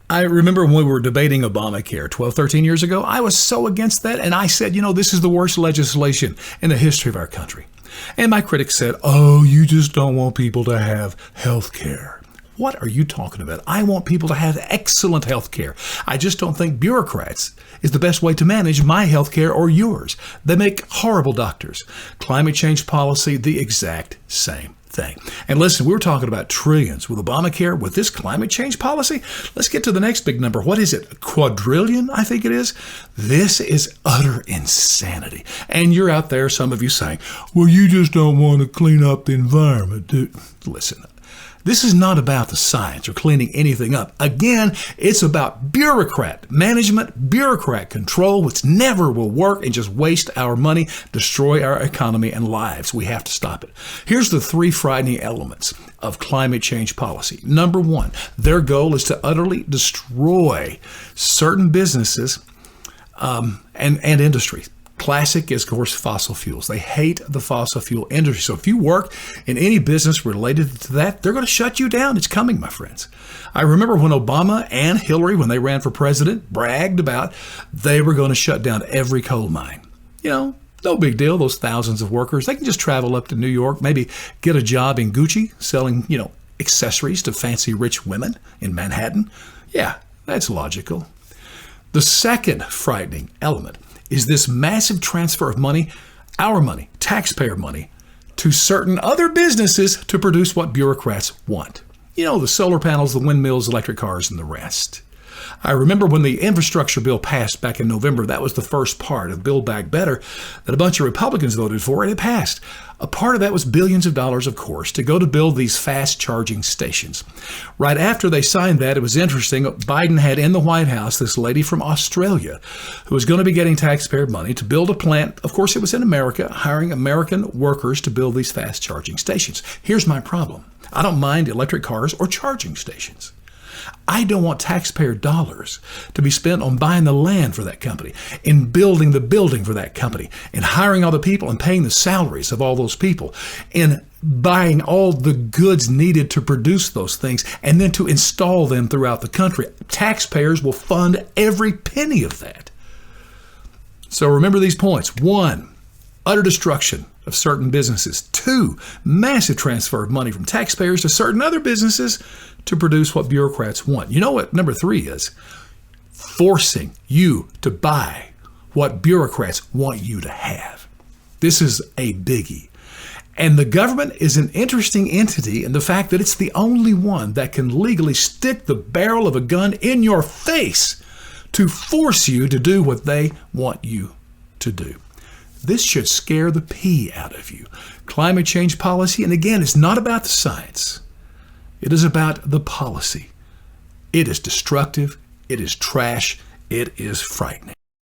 I remember when we were debating Obamacare 12, 13 years ago, I was so against that. And I said, this is the worst legislation in the history of our country. And my critics said, oh, you just don't want people to have health care. What are you talking about? I want people to have excellent health care. I just don't think bureaucrats is the best way to manage my health care or yours. They make horrible doctors. Climate change policy, the exact same thing. And listen, we were talking about trillions with Obamacare. With this climate change policy, let's get to the next big number. What is it? A quadrillion, I think it is. This is utter insanity. And you're out there, some of you saying, well, you just don't want to clean up the environment, dude. Listen, this is not about the science or cleaning anything up. Again, it's about bureaucrat management, bureaucrat control, which never will work and just waste our money, destroy our economy and lives. We have to stop it. Here's the 3 frightening elements of climate change policy. Number 1, their goal is to utterly destroy certain businesses and industries. Classic is, of course, fossil fuels. They hate the fossil fuel industry. So if you work in any business related to that, they're going to shut you down. It's coming, my friends. I remember when Obama and Hillary, when they ran for president, bragged about they were going to shut down every coal mine. No big deal. Those thousands of workers, they can just travel up to New York, maybe get a job in Gucci selling, accessories to fancy rich women in Manhattan. Yeah, that's logical. The second frightening element is this massive transfer of money, our money, taxpayer money, to certain other businesses to produce what bureaucrats want. The solar panels, the windmills, electric cars, and the rest. I remember when the infrastructure bill passed back in November, that was the first part of Build Back Better that a bunch of Republicans voted for, and it passed. A part of that was billions of dollars, of course, to go to build these fast charging stations. Right after they signed that, it was interesting, Biden had in the White House this lady from Australia who was going to be getting taxpayer money to build a plant. Of course, it was in America, hiring American workers to build these fast charging stations. Here's my problem. I don't mind electric cars or charging stations. I don't want taxpayer dollars to be spent on buying the land for that company, in building the building for that company, in hiring all the people and paying the salaries of all those people, in buying all the goods needed to produce those things, and then to install them throughout the country. Taxpayers will fund every penny of that. So remember these points. 1, utter destruction of certain businesses. 2, massive transfer of money from taxpayers to certain other businesses to produce what bureaucrats want. You know what number 3 is? Forcing you to buy what bureaucrats want you to have. This is a biggie. And the government is an interesting entity in the fact that it's the only one that can legally stick the barrel of a gun in your face to force you to do what they want you to do. This should scare the pee out of you. Climate change policy, and again, it's not about the science. It is about the policy. It is destructive. It is trash. It is frightening.